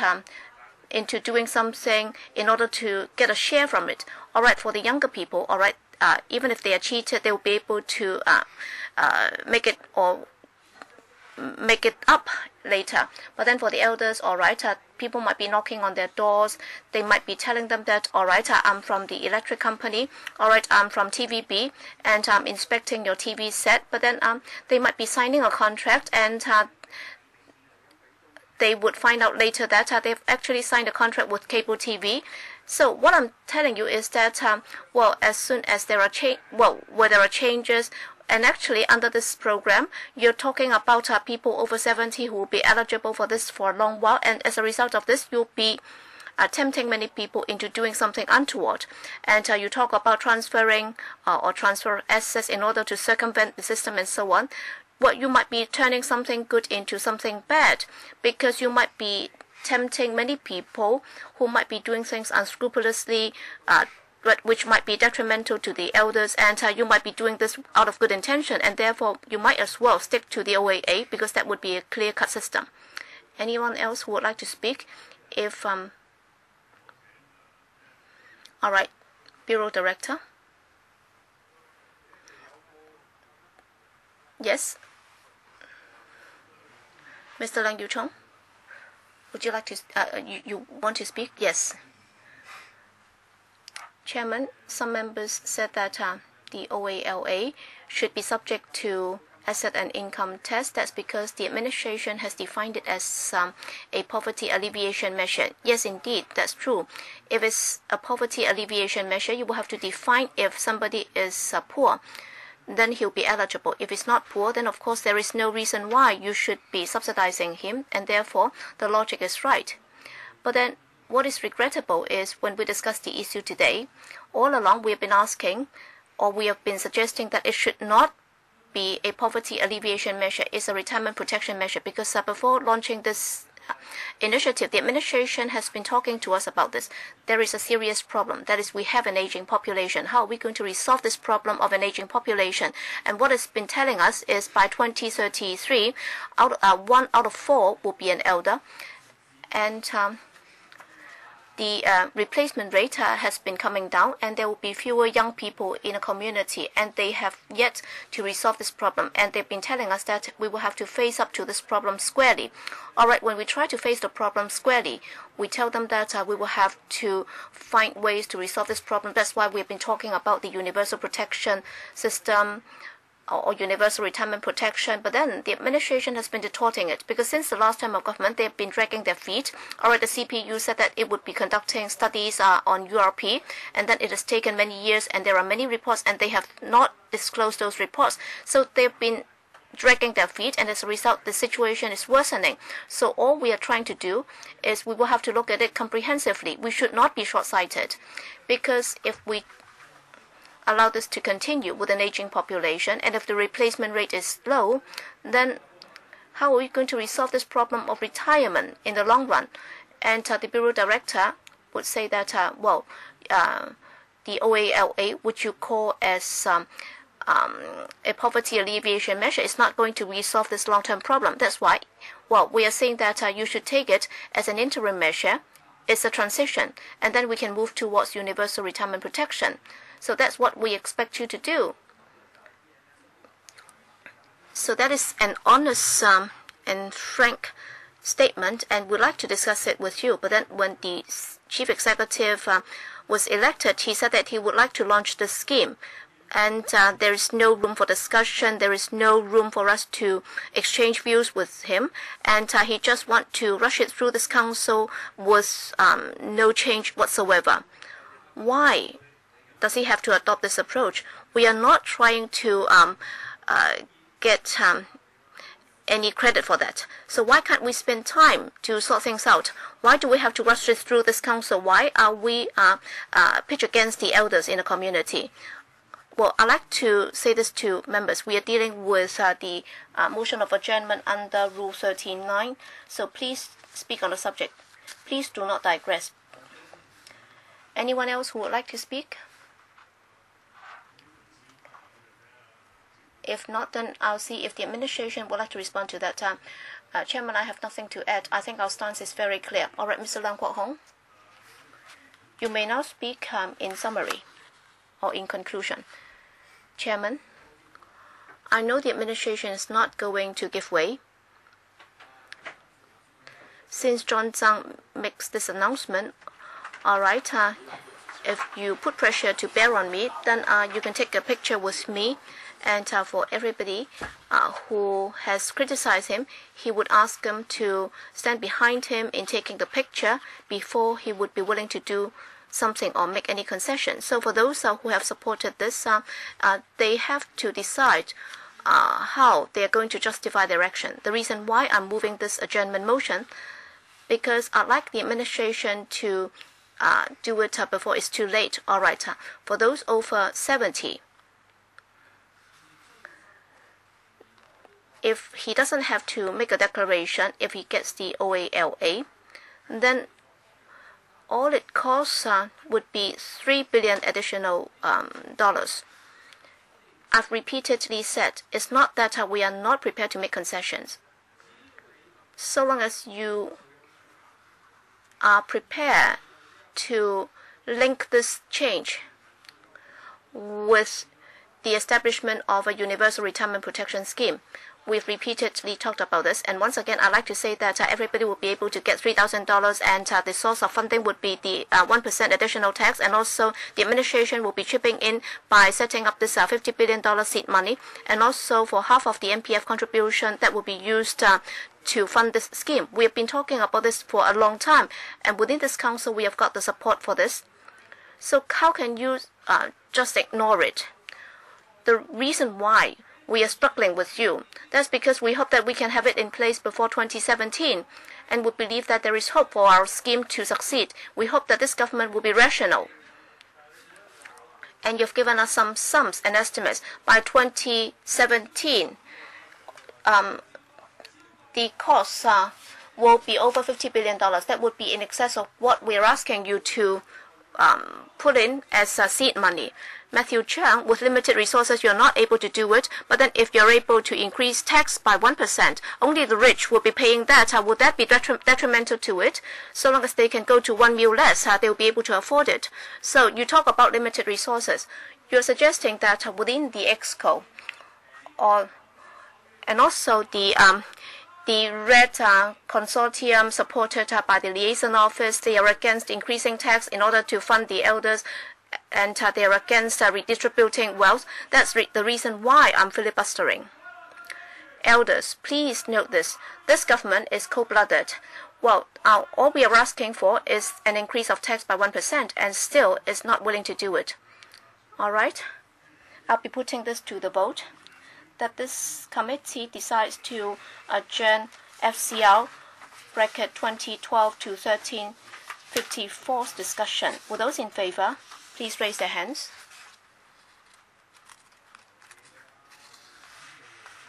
into doing something in order to get a share from it. For the younger people, even if they are cheated, they will be able to make it up later. But then for the elders, people might be knocking on their doors. They might be telling them that, I'm from the electric company. I'm from TVB, and I'm inspecting your TV set. But then they might be signing a contract, and they would find out later that they've actually signed a contract with cable TV. So what I'm telling you is that, as soon as there are where there are changes, and actually under this program, you're talking about people over 70 who will be eligible for this for a long while, and as a result of this, you'll be tempting many people into doing something untoward. And you talk about transferring or transfer assets in order to circumvent the system and so on. Well, you might be turning something good into something bad, because you might be tempting many people who might be doing things unscrupulously, which might be detrimental to the elders, and you might be doing this out of good intention, and therefore you might as well stick to the OAA, because that would be a clear-cut system. Anyone else who would like to speak? If all right, Bureau Director. Yes, Mr. Lang Yu-chong, would you like to? You want to speak? Yes. Chairman, some members said that the OALA should be subject to asset and income test. That's because the administration has defined it as a poverty alleviation measure. Yes, indeed, that's true. If it's a poverty alleviation measure, you will have to define if somebody is poor, then he'll be eligible. If he's not poor, then of course there is no reason why you should be subsidizing him, and therefore the logic is right. But then what is regrettable is when we discuss the issue today, all along we have been asking, or we have been suggesting that it should not be a poverty alleviation measure, it's a retirement protection measure, because before launching this initiative, the administration has been talking to us about this. There is a serious problem. That is, we have an aging population. How are we going to resolve this problem of an aging population? And what it's been telling us is by 2033, 1 out of 4 will be an elder. And the replacement rate has been coming down, and there will be fewer young people in a community, and they have yet to resolve this problem. And they've been telling us that we will have to face up to this problem squarely. All right, when we try to face the problem squarely, we tell them that we will have to find ways to resolve this problem. That's why we've been talking about the universal protection system, or universal retirement protection, but then the administration has been distorting it, because since the last term of government, they've been dragging their feet. Alright, the CPU said that it would be conducting studies on URP, and then it has taken many years, and there are many reports, and they have not disclosed those reports. So they've been dragging their feet, and as a result, the situation is worsening. So all we are trying to do is we will have to look at it comprehensively. We should not be short-sighted, because if we allow this to continue with an aging population, and if the replacement rate is low, then how are we going to resolve this problem of retirement in the long run? And the Bureau Director would say that, the OALA, which you call as a poverty alleviation measure, is not going to resolve this long-term problem. That's why, we are saying that you should take it as an interim measure. It's a transition, and then we can move towards universal retirement protection. So that's what we expect you to do. So that is an honest and frank statement, and we'd like to discuss it with you. But then when the chief executive was elected, he said that he would like to launch this scheme. And there is no room for discussion. There is no room for us to exchange views with him. And he just wants to rush it through this council with no change whatsoever. Why does he have to adopt this approach? We are not trying to get any credit for that. So why can't we spend time to sort things out? Why do we have to rush this through this council? Why are we pitch against the elders in the community? Well, I'd like to say this to members. We are dealing with the motion of adjournment under Rule 39. So please speak on the subject. Please do not digress. Anyone else who would like to speak? If not, then I'll see if the administration would like to respond to that. Chairman, I have nothing to add. I think our stance is very clear. All right, Mr. Lam Kwok Hong, you may now speak in summary or in conclusion. Chairman, I know the administration is not going to give way. Since John Tsang makes this announcement, all right, if you put pressure to bear on me, then you can take a picture with me. And for everybody who has criticized him, he would ask them to stand behind him in taking the picture before he would be willing to do something or make any concession. So for those who have supported this, they have to decide how they are going to justify their action. The reason why I'm moving this adjournment motion, because I'd like the administration to do it before it's too late. All right, for those over 70, if he doesn't have to make a declaration, if he gets the OALA, then all it costs would be $3 billion additional dollars. I've repeatedly said it's not that we are not prepared to make concessions. So long as you are prepared to link this change with the establishment of a universal retirement protection scheme. We've repeatedly talked about this, and once again, I'd like to say that everybody will be able to get $3,000, and the source of funding would be the 1% additional tax, and also the administration will be chipping in by setting up this $50 billion seed money, and also for half of the MPF contribution that will be used to fund this scheme. We have been talking about this for a long time, and within this council, we have got the support for this. So how can you just ignore it? The reason why we are struggling with you, that's because we hope that we can have it in place before 2017, and we believe that there is hope for our scheme to succeed. We hope that this government will be rational. And you've given us some sums and estimates. By 2017, the costs will be over $50 billion. That would be in excess of what we're asking you to put in as seed money. Matthew Cheung, with limited resources, you're not able to do it. But then if you're able to increase tax by 1%, only the rich will be paying that. Would that be detrimental to it? So long as they can go to 1 meal less, they'll be able to afford it. So you talk about limited resources. You're suggesting that within the EXCO, and also the RED consortium supported by the liaison office, they are against increasing tax in order to fund the elders, and they are against redistributing wealth. That's the reason why I'm filibustering. Elders, please note this. This government is cold-blooded. Well, all we are asking for is an increase of tax by 1%, and still is not willing to do it. All right? I'll be putting this to the vote, that this committee decides to adjourn FCL bracket 2012 to 1354's discussion. Will those in favor please raise their hands?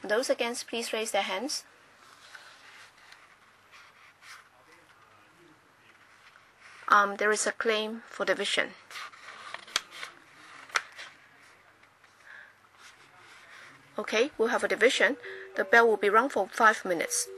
Those against, please raise their hands. There is a claim for division. Okay, we'll have a division. The bell will be rung for 5 minutes.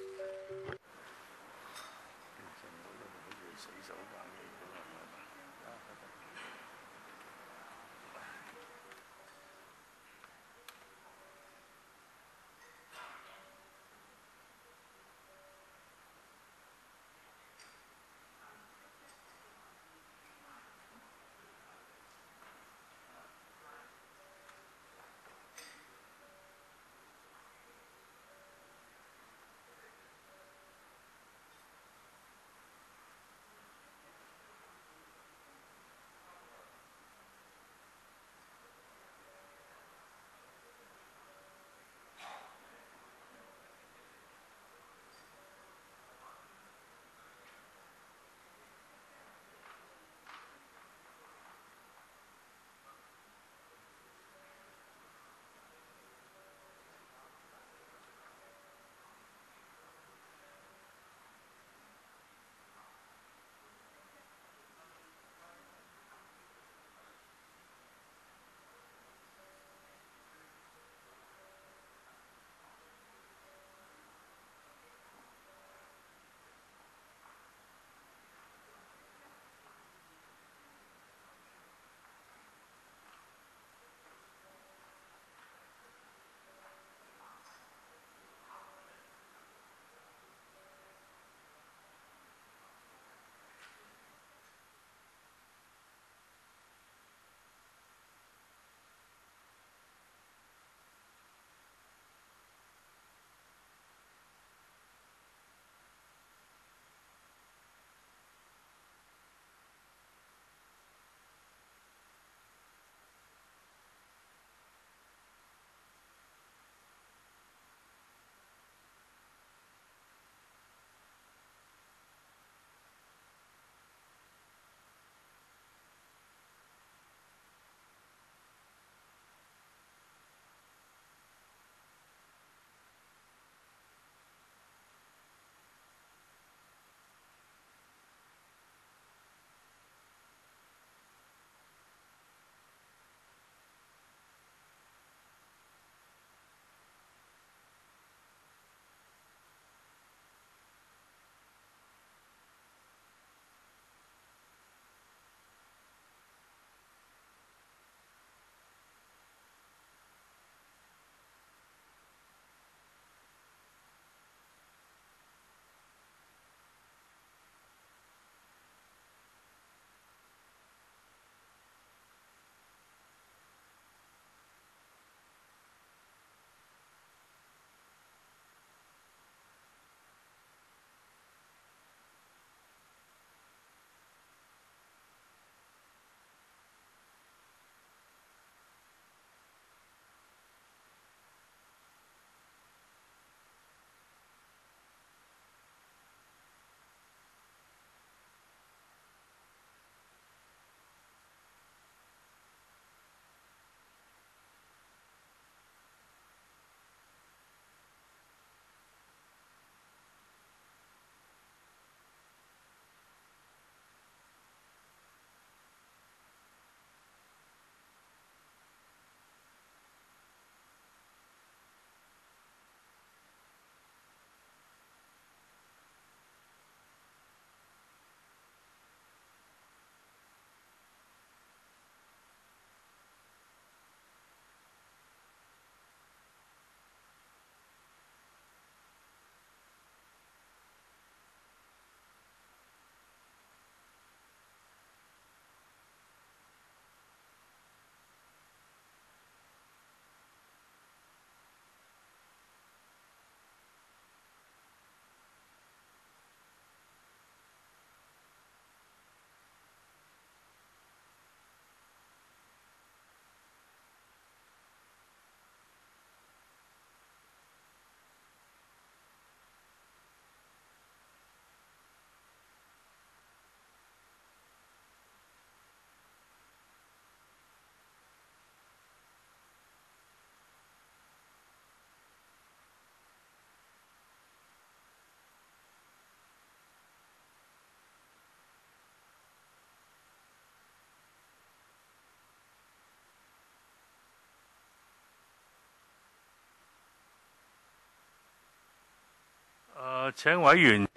請委員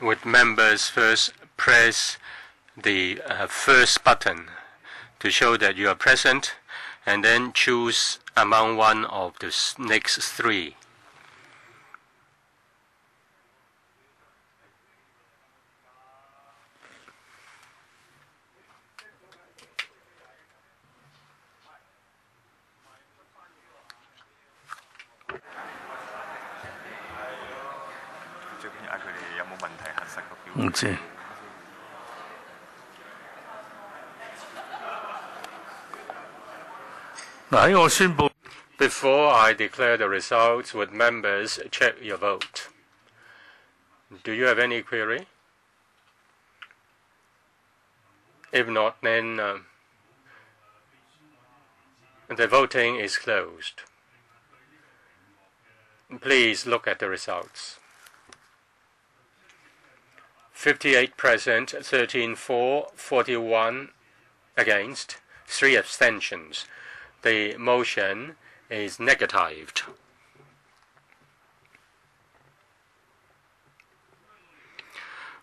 Would members first press the first button to show that you are present, and then choose among one of the next three. Before I declare the results, would members check your vote? Do you have any query? If not, then the voting is closed. Please look at the results. 58 present, 13 for, 41 against, 3 abstentions. The motion is negatived.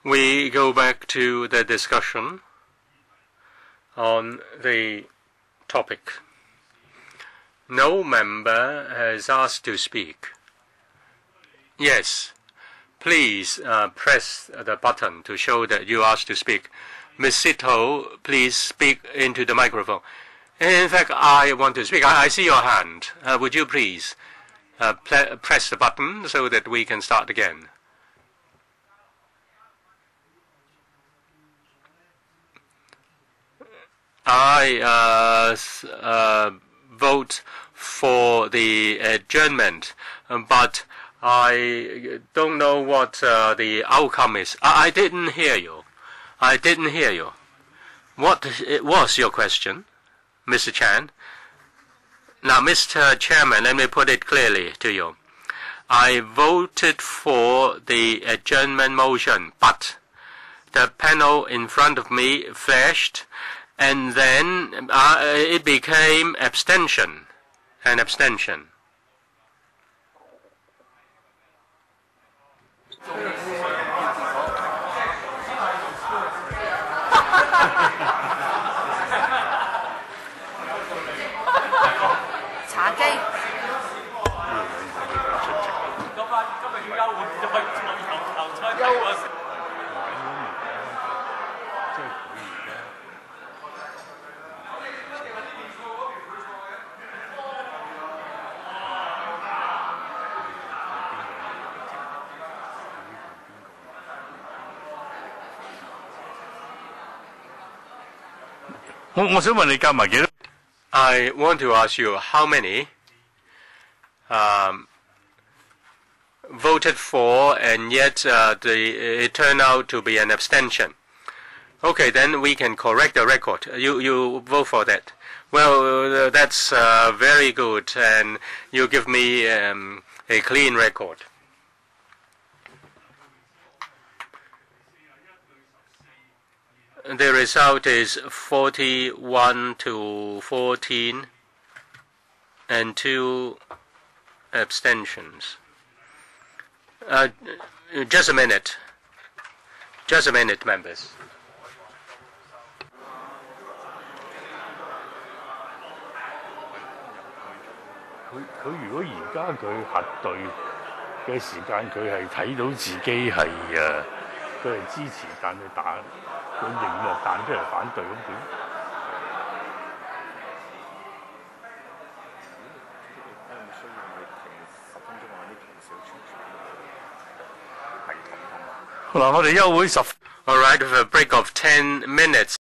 We go back to the discussion on the topic. No member has asked to speak. Yes, please press the button to show that you asked to speak. Ms. Sito, please speak into the microphone. In fact, I want to speak. I see your hand. Would you please press the button so that we can start again? I vote for the adjournment, but I don't know what the outcome is. I didn't hear you. I didn't hear you. What was your question, Mr. Chan? Now, Mr. Chairman, let me put it clearly to you. I voted for the adjournment motion, but the panel in front of me flashed, and then it became abstention, an abstention. I want to ask you how many voted for, and yet it turned out to be an abstention. Okay, then we can correct the record. You vote for that. Well, that's very good, and you give me a clean record. The result is 41 to 14 and 2 abstentions. Just a minute. Just a minute, members. 佢如果而家佢核對嘅時間，佢係睇到自己係佢係支持，但係打佢熒幕彈出嚟反對咁點？好啦，我哋休會10。All right, with a break of 10 minutes.